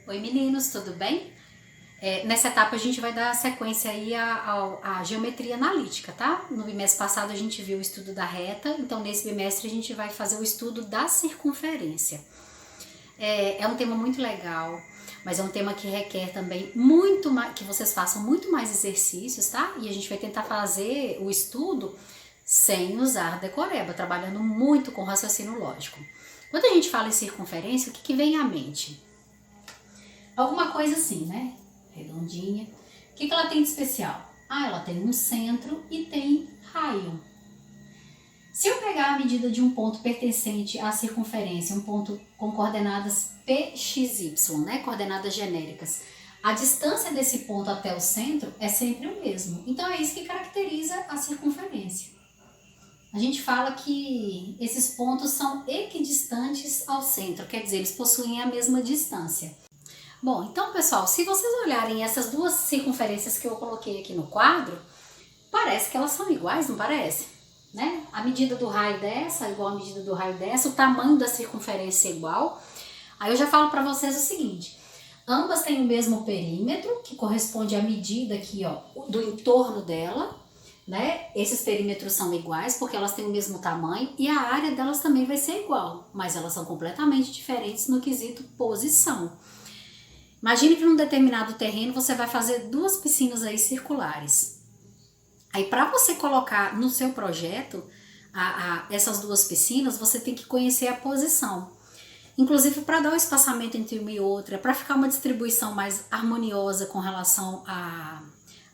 Oi meninos, tudo bem? Nessa etapa a gente vai dar sequência aí à geometria analítica, tá? No bimestre passado a gente viu o estudo da reta, então nesse bimestre a gente vai fazer o estudo da circunferência. É um tema muito legal, mas é um tema que requer também muito mais, que vocês façam muito mais exercícios, tá? E a gente vai tentar fazer o estudo sem usar decoreba, trabalhando muito com raciocínio lógico. Quando a gente fala em circunferência, o que vem à mente? Alguma coisa assim, né? Redondinha. O que ela tem de especial? Ela tem um centro e tem raio. Se eu pegar a medida de um ponto pertencente à circunferência, um ponto com coordenadas PXY, né? Coordenadas genéricas, a distância desse ponto até o centro é sempre o mesmo. Então é isso que caracteriza a circunferência. A gente fala que esses pontos são equidistantes ao centro, quer dizer, eles possuem a mesma distância. Bom, então pessoal, se vocês olharem essas duas circunferências que eu coloquei aqui no quadro, parece que elas são iguais, não parece? Né? A medida do raio dessa é igual à medida do raio dessa, o tamanho da circunferência é igual. Aí eu já falo para vocês o seguinte, ambas têm o mesmo perímetro, que corresponde à medida aqui, ó, do entorno dela, né? Esses perímetros são iguais porque elas têm o mesmo tamanho e a área delas também vai ser igual, mas elas são completamente diferentes no quesito posição. Imagine que num determinado terreno você vai fazer duas piscinas aí circulares. Aí para você colocar no seu projeto essas duas piscinas, você tem que conhecer a posição. Inclusive para dar o espaçamento entre uma e outra, para ficar uma distribuição mais harmoniosa com relação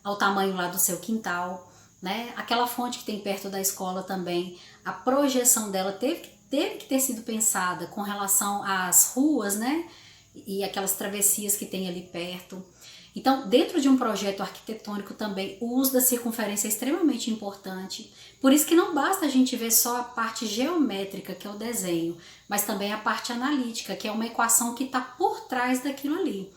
ao tamanho lá do seu quintal, né? Aquela fonte que tem perto da escola também, a projeção dela teve que ter sido pensada com relação às ruas, né? E aquelas travessias que tem ali perto. Então, dentro de um projeto arquitetônico também, o uso da circunferência é extremamente importante. Por isso que não basta a gente ver só a parte geométrica, que é o desenho, mas também a parte analítica, que é uma equação que está por trás daquilo ali.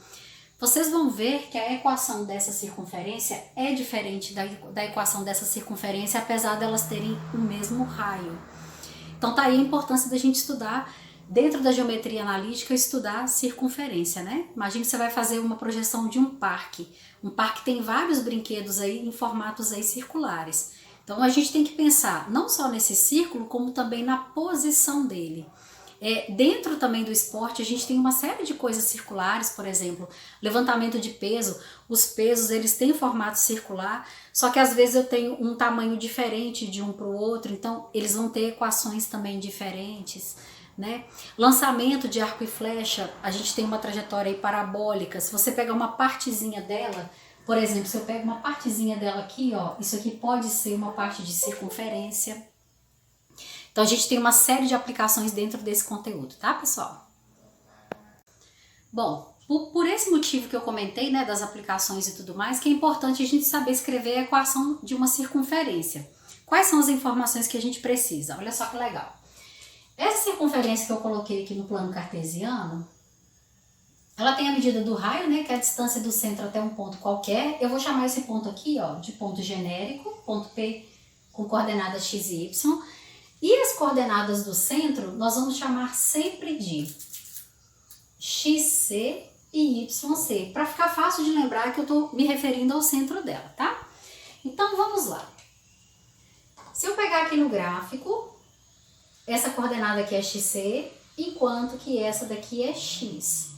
Vocês vão ver que a equação dessa circunferência é diferente da equação dessa circunferência, apesar delas terem o mesmo raio. Então tá aí a importância da gente estudar, dentro da geometria analítica, estudar circunferência, né? Imagina que você vai fazer uma projeção de um parque. Um parque tem vários brinquedos aí em formatos aí circulares. Então a gente tem que pensar não só nesse círculo, como também na posição dele. Dentro também do esporte a gente tem uma série de coisas circulares, por exemplo, levantamento de peso, os pesos eles têm formato circular, só que às vezes eu tenho um tamanho diferente de um para o outro, então eles vão ter equações também diferentes, né? Lançamento de arco e flecha, a gente tem uma trajetória aí parabólica, se você pegar uma partezinha dela, por exemplo, se eu pego uma partezinha dela aqui, ó, isso aqui pode ser uma parte de circunferência. Então a gente tem uma série de aplicações dentro desse conteúdo, tá pessoal? Bom, por esse motivo que eu comentei, né, das aplicações e tudo mais, que é importante a gente saber escrever a equação de uma circunferência. Quais são as informações que a gente precisa? Olha só que legal. Essa circunferência que eu coloquei aqui no plano cartesiano, ela tem a medida do raio, né, que é a distância do centro até um ponto qualquer. Eu vou chamar esse ponto aqui, ó, de ponto genérico, ponto P com coordenadas x e y. E as coordenadas do centro, nós vamos chamar sempre de XC e YC, para ficar fácil de lembrar que eu estou me referindo ao centro dela, tá? Então vamos lá. Se eu pegar aqui no gráfico, essa coordenada aqui é XC, enquanto que essa daqui é X.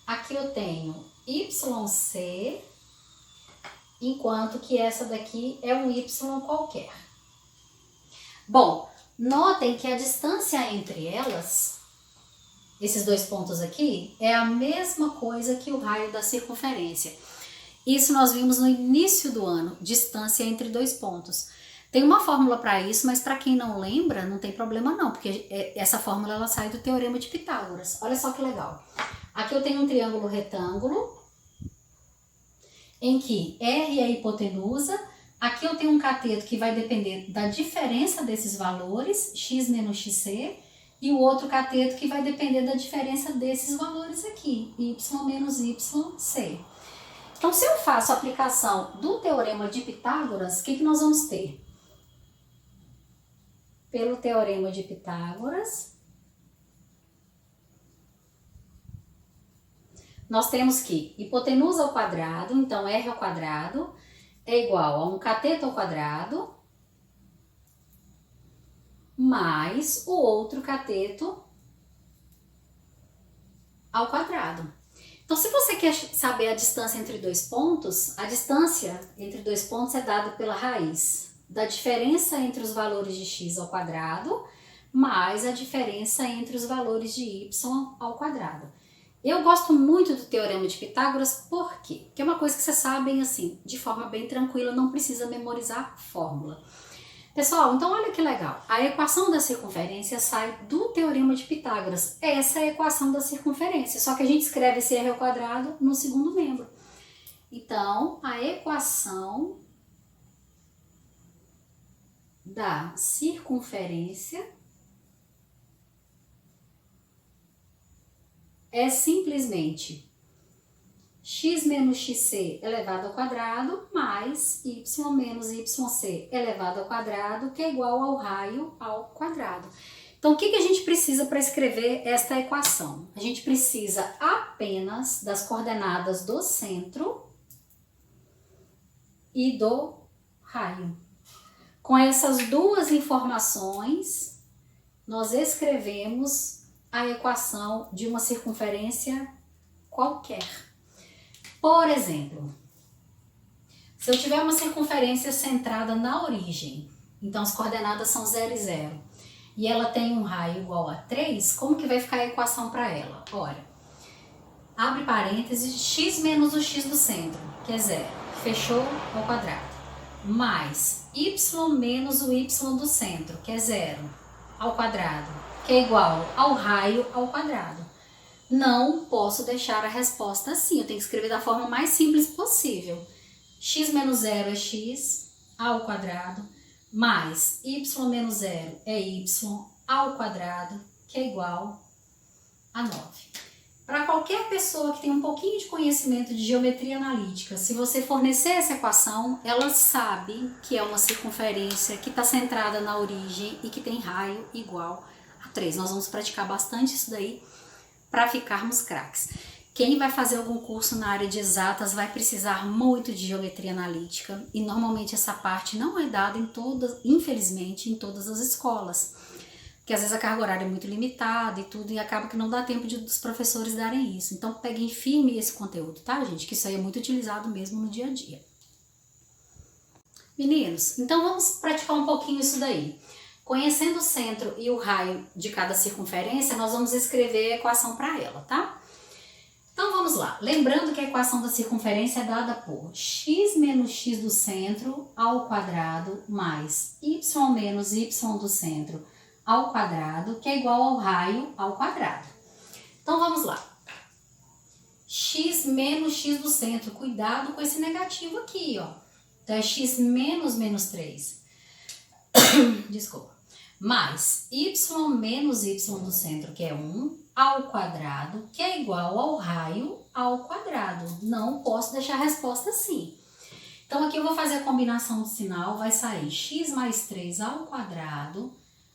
Aqui eu tenho YC, enquanto que essa daqui é um Y qualquer. Bom, notem que a distância entre elas, esses dois pontos aqui, é a mesma coisa que o raio da circunferência. Isso nós vimos no início do ano, distância entre dois pontos. Tem uma fórmula para isso, mas para quem não lembra, não tem problema não, porque essa fórmula ela sai do Teorema de Pitágoras. Olha só que legal. Aqui eu tenho um triângulo retângulo, em que R é a hipotenusa. Aqui eu tenho um cateto que vai depender da diferença desses valores, x menos xc, e o outro cateto que vai depender da diferença desses valores aqui, y menos yc. Então, se eu faço a aplicação do Teorema de Pitágoras, o que nós vamos ter? Pelo Teorema de Pitágoras, nós temos que hipotenusa ao quadrado, então r ao quadrado é igual a um cateto ao quadrado mais o outro cateto ao quadrado. Então, se você quer saber a distância entre dois pontos, a distância entre dois pontos é dada pela raiz da diferença entre os valores de x ao quadrado mais a diferença entre os valores de y ao quadrado. Eu gosto muito do Teorema de Pitágoras, por quê? Porque é uma coisa que vocês sabem assim, de forma bem tranquila, não precisa memorizar fórmula. Pessoal, então olha que legal, a equação da circunferência sai do Teorema de Pitágoras. Essa é a equação da circunferência, só que a gente escreve esse r ao quadrado no segundo membro. Então, a equação da circunferência é simplesmente x menos xc elevado ao quadrado mais y menos yc elevado ao quadrado, que é igual ao raio ao quadrado. Então, o que a gente precisa para escrever esta equação? A gente precisa apenas das coordenadas do centro e do raio. Com essas duas informações, nós escrevemos a equação de uma circunferência qualquer. Por exemplo, se eu tiver uma circunferência centrada na origem, então as coordenadas são 0 e 0, e ela tem um raio igual a 3, como que vai ficar a equação para ela? Olha, abre parênteses, x menos o x do centro, que é 0, fechou ao quadrado, mais y menos o y do centro, que é 0, ao quadrado, que é igual ao raio ao quadrado. Não posso deixar a resposta assim, eu tenho que escrever da forma mais simples possível. X menos 0 é x ao quadrado, mais y menos 0 é y ao quadrado, que é igual a 9. Para qualquer pessoa que tem um pouquinho de conhecimento de geometria analítica, se você fornecer essa equação, ela sabe que é uma circunferência que está centrada na origem e que tem raio igual a 3. Nós vamos praticar bastante isso daí para ficarmos craques. Quem vai fazer algum curso na área de exatas vai precisar muito de geometria analítica e normalmente essa parte não é dada em todas, infelizmente, em todas as escolas. Porque às vezes a carga horária é muito limitada e tudo, e acaba que não dá tempo dos professores darem isso. Então peguem firme esse conteúdo, tá, gente? Que isso aí é muito utilizado mesmo no dia a dia. Meninos, então vamos praticar um pouquinho isso daí. Conhecendo o centro e o raio de cada circunferência, nós vamos escrever a equação para ela, tá? Então vamos lá. Lembrando que a equação da circunferência é dada por x menos x do centro ao quadrado mais y menos y do centro ao quadrado, que é igual ao raio ao quadrado. Então vamos lá. X menos x do centro. Cuidado com esse negativo aqui, ó. Então é x menos menos 3. Desculpa. Mais y menos y do centro, que é 1, ao quadrado, que é igual ao raio ao quadrado. Não posso deixar a resposta assim. Então, aqui eu vou fazer a combinação do sinal, vai sair x mais 3 ao quadrado,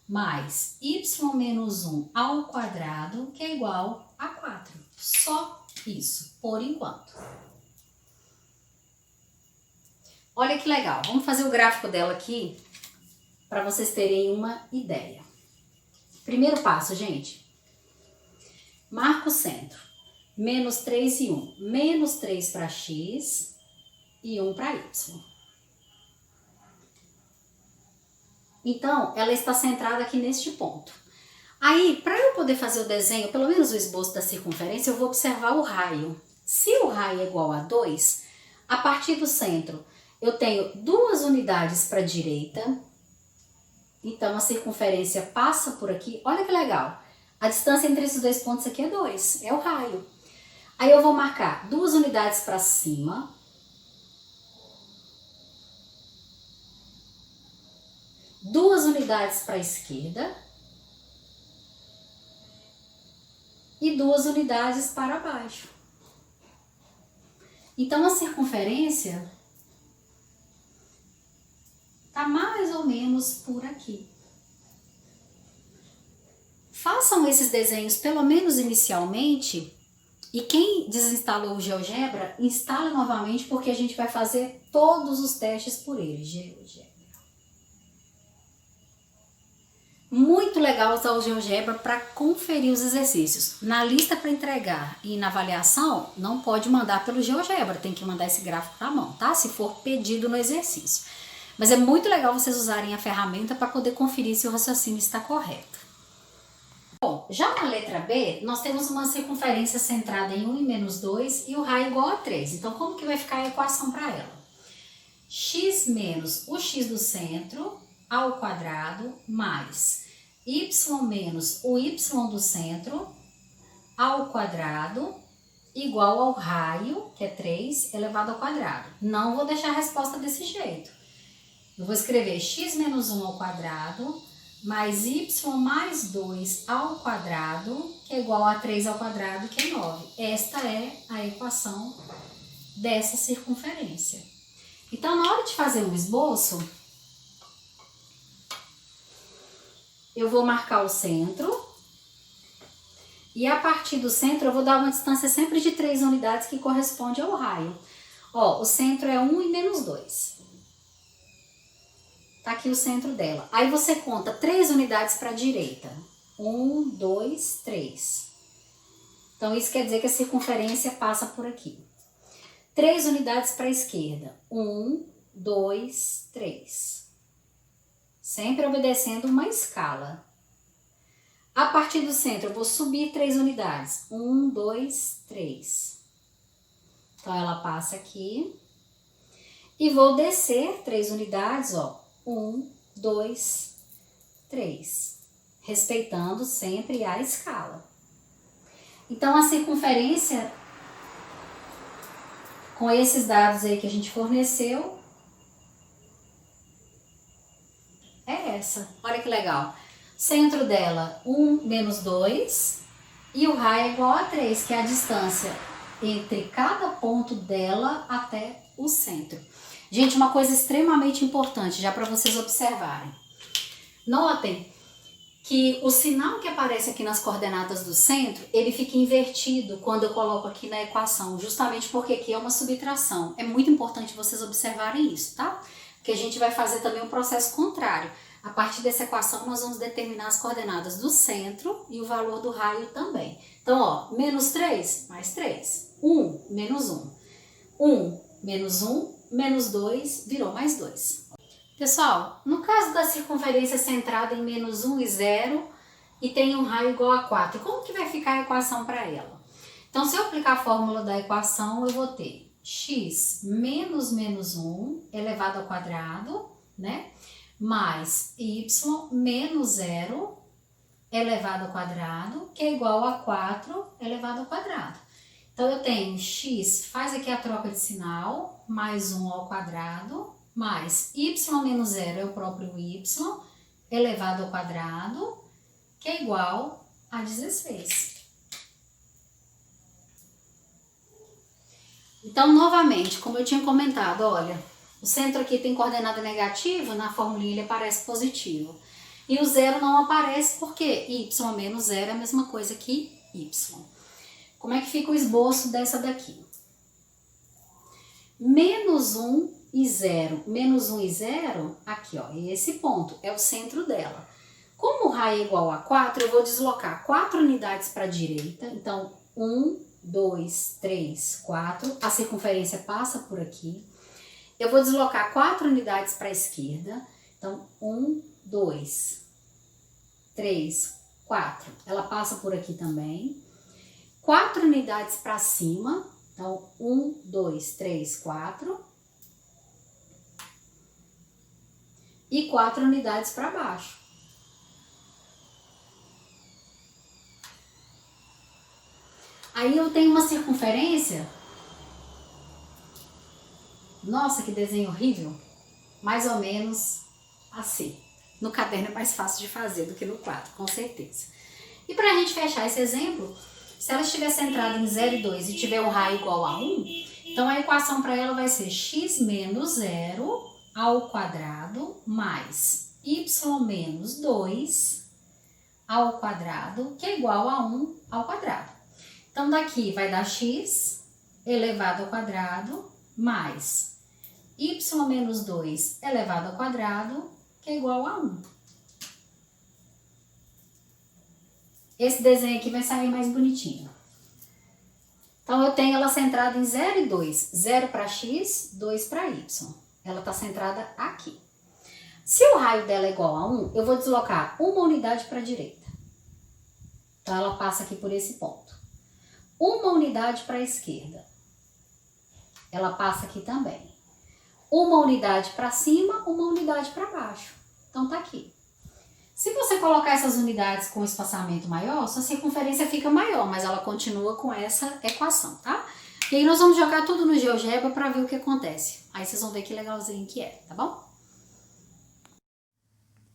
mais y menos 1 ao quadrado, que é igual a 4. Só isso, por enquanto. Olha que legal, vamos fazer o gráfico dela aqui, para vocês terem uma ideia. Primeiro passo, gente. Marca o centro. Menos 3 e 1. Menos 3 para x e 1 para y. Então, ela está centrada aqui neste ponto. Aí, para eu poder fazer o desenho, pelo menos o esboço da circunferência, eu vou observar o raio. Se o raio é igual a 2, a partir do centro, eu tenho 2 unidades para a direita. Então, a circunferência passa por aqui. Olha que legal. A distância entre esses dois pontos aqui é 2. É o raio. Aí eu vou marcar 2 unidades para cima. Duas unidades para a esquerda. E 2 unidades para baixo. Então, a circunferência está mais ou menos por aqui. Façam esses desenhos, pelo menos inicialmente, E quem desinstalou o GeoGebra, instala novamente porque a gente vai fazer todos os testes por ele. GeoGebra. Muito legal usar o GeoGebra para conferir os exercícios. Na lista para entregar e na avaliação, não pode mandar pelo GeoGebra, tem que mandar esse gráfico na mão, tá? Se for pedido no exercício. Mas é muito legal vocês usarem a ferramenta para poder conferir se o raciocínio está correto. Bom, já na letra B, nós temos uma circunferência centrada em 1 e menos 2 e o raio igual a 3. Então, como que vai ficar a equação para ela? X menos o x do centro ao quadrado mais y menos o y do centro ao quadrado igual ao raio, que é 3, elevado ao quadrado. Não vou deixar a resposta desse jeito. Eu vou escrever x menos 1 ao quadrado mais y mais 2 ao quadrado, que é igual a 3 ao quadrado, que é 9. Esta é a equação dessa circunferência. Então, na hora de fazer um esboço, eu vou marcar o centro e a partir do centro eu vou dar uma distância sempre de 3 unidades que corresponde ao raio. Ó, o centro é 1 e menos 2. Tá aqui o centro dela. Aí você conta 3 unidades para a direita. 1, 2, 3. Então isso quer dizer que a circunferência passa por aqui. 3 unidades para a esquerda. 1, 2, 3. Sempre obedecendo uma escala. A partir do centro, eu vou subir 3 unidades. 1, 2, 3. Então, ela passa aqui. E vou descer 3 unidades, ó. 1, 2, 3. Respeitando sempre a escala. Então, a circunferência, com esses dados aí que a gente forneceu, é essa. Olha que legal. Centro dela, 1 menos 2. E o raio é igual a 3, que é a distância entre cada ponto dela até o centro. Gente, uma coisa extremamente importante, já para vocês observarem. Notem que o sinal que aparece aqui nas coordenadas do centro, ele fica invertido quando eu coloco aqui na equação, justamente porque aqui é uma subtração. É muito importante vocês observarem isso, tá? Porque a gente vai fazer também um processo contrário. A partir dessa equação, nós vamos determinar as coordenadas do centro e o valor do raio também. Então, ó, menos 3, mais 3. 1, menos 1. 1, menos 1, menos 2, virou mais 2. Pessoal, no caso da circunferência centrada em menos 1 e 0 e tem um raio igual a 4, como que vai ficar a equação para ela? Então, se eu aplicar a fórmula da equação, eu vou ter x menos menos 1 elevado ao quadrado, né? Mais y menos 0 elevado ao quadrado, que é igual a 4 elevado ao quadrado. Então, eu tenho x, faz aqui a troca de sinal, mais 1 ao quadrado, mais y menos 0 é o próprio y, elevado ao quadrado, que é igual a 16. Então, novamente, como eu tinha comentado, olha, o centro aqui tem coordenada negativa, na formulinha ele aparece positivo. E o 0 não aparece porque y menos 0 é a mesma coisa que y. Como é que fica o esboço dessa daqui? Menos 1 e 0. Menos 1 e 0, aqui ó, esse ponto é o centro dela. Como o raio é igual a 4, eu vou deslocar 4 unidades para a direita. Então, 1, 2, 3, 4. A circunferência passa por aqui. Eu vou deslocar 4 unidades para a esquerda. Então, 1, 2, 3, 4. Ela passa por aqui também. 4 unidades para cima. Então, 1, 2, 3, 4. E 4 unidades para baixo. Aí eu tenho uma circunferência. Nossa, que desenho horrível. Mais ou menos assim. No caderno é mais fácil de fazer do que no quadro, com certeza. E para a gente fechar esse exemplo, se ela estiver centrada em 0 e 2 e tiver um raio igual a 1, então a equação para ela vai ser x menos 0 ao quadrado mais y menos 2 ao quadrado, que é igual a 1 ao quadrado. Então, daqui vai dar x elevado ao quadrado mais y menos 2 elevado ao quadrado, que é igual a 1. Esse desenho aqui vai sair mais bonitinho. Então, eu tenho ela centrada em 0 e 2. 0 para x, 2 para y. Ela está centrada aqui. Se o raio dela é igual a 1, eu vou deslocar uma unidade para a direita. Então, ela passa aqui por esse ponto. Uma unidade para a esquerda. Ela passa aqui também. Uma unidade para cima, uma unidade para baixo. Então, tá aqui. Se você colocar essas unidades com espaçamento maior, sua circunferência fica maior, mas ela continua com essa equação, tá? E aí nós vamos jogar tudo no GeoGebra para ver o que acontece. Aí vocês vão ver que legalzinho que é, tá bom?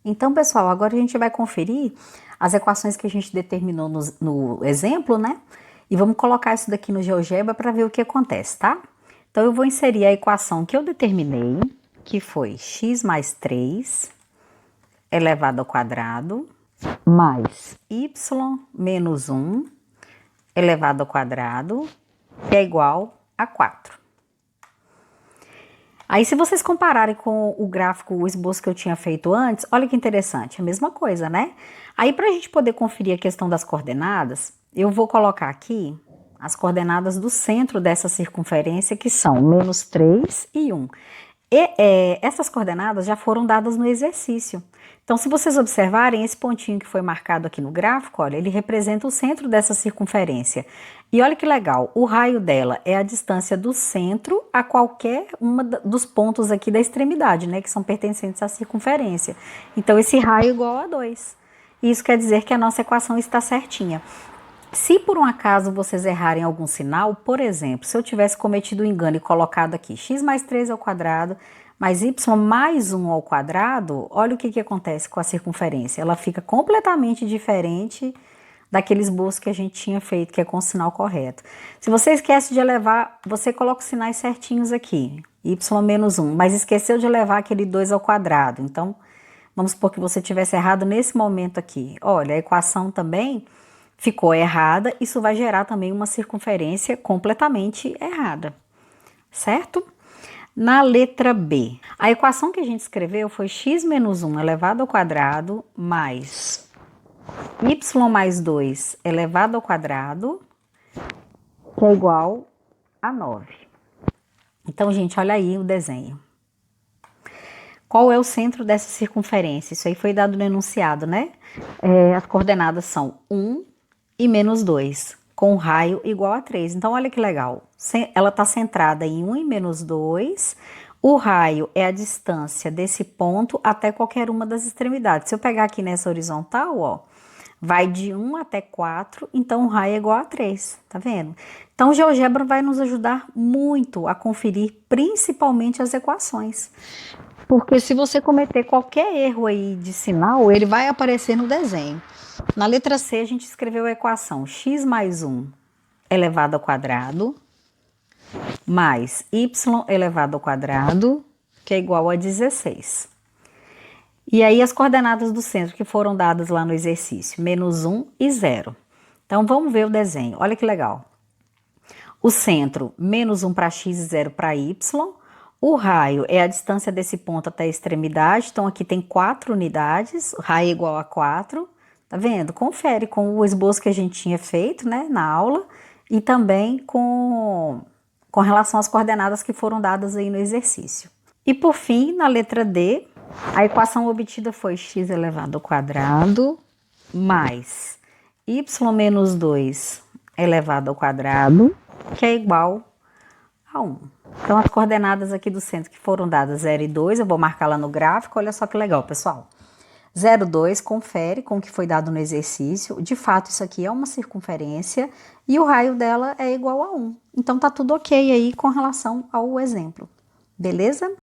Então, pessoal, agora a gente vai conferir as equações que a gente determinou no exemplo, né? E vamos colocar isso daqui no GeoGebra para ver o que acontece, tá? Então, eu vou inserir a equação que eu determinei, que foi x mais 3 elevado ao quadrado, mais y menos 1 elevado ao quadrado, que é igual a 4. Aí, se vocês compararem com o gráfico, o esboço que eu tinha feito antes, olha que interessante, a mesma coisa, né? Aí, para a gente poder conferir a questão das coordenadas, eu vou colocar aqui as coordenadas do centro dessa circunferência, que são menos 3 e 1. Essas coordenadas já foram dadas no exercício. Então, se vocês observarem, esse pontinho que foi marcado aqui no gráfico, olha, ele representa o centro dessa circunferência. E olha que legal, o raio dela é a distância do centro a qualquer dos pontos aqui da extremidade, né, que são pertencentes à circunferência. Então, esse raio é igual a 2. Isso quer dizer que a nossa equação está certinha. Se por um acaso vocês errarem algum sinal, por exemplo, se eu tivesse cometido um engano e colocado aqui x mais 3 ao quadrado mais y mais 1 ao quadrado, olha o que acontece com a circunferência. Ela fica completamente diferente daquele esboço que a gente tinha feito, que é com o sinal correto. Se você esquece de elevar, você coloca os sinais certinhos aqui, y menos 1, mas esqueceu de elevar aquele 2 ao quadrado. Então, vamos supor que você tivesse errado nesse momento aqui. Olha, a equação também ficou errada, isso vai gerar também uma circunferência completamente errada, certo? Na letra B, a equação que a gente escreveu foi x menos 1 elevado ao quadrado mais y mais 2 elevado ao quadrado, que é igual a 9. Então, gente, olha aí o desenho. Qual é o centro dessa circunferência? Isso aí foi dado no enunciado, né? As coordenadas são 1 e menos 2, com raio igual a 3. Então, olha que legal. Ela está centrada em 1 e menos 2. O raio é a distância desse ponto até qualquer uma das extremidades. Se eu pegar aqui nessa horizontal, ó, vai de 1 até 4, então o raio é igual a 3, tá vendo? Então, o GeoGebra vai nos ajudar muito a conferir principalmente as equações. Porque se você cometer qualquer erro aí de sinal, ele vai aparecer no desenho. Na letra C, a gente escreveu a equação x mais 1 elevado ao quadrado mais y elevado ao quadrado, que é igual a 16. E aí as coordenadas do centro que foram dadas lá no exercício, menos 1 e 0. Então, vamos ver o desenho. Olha que legal. O centro, menos 1 para x e 0 para y. O raio é a distância desse ponto até a extremidade. Então, aqui tem 4 unidades. O raio é igual a 4. Tá vendo? Confere com o esboço que a gente tinha feito, né, na aula. E também com relação às coordenadas que foram dadas aí no exercício. E por fim, na letra D, a equação obtida foi x elevado ao quadrado mais y menos 2 elevado ao quadrado, que é igual a 1. Então, as coordenadas aqui do centro que foram dadas 0 e 2, eu vou marcar lá no gráfico, olha só que legal, pessoal. 0, 2, confere com o que foi dado no exercício. De fato, isso aqui é uma circunferência e o raio dela é igual a 1. Então, tá tudo ok aí com relação ao exemplo. Beleza?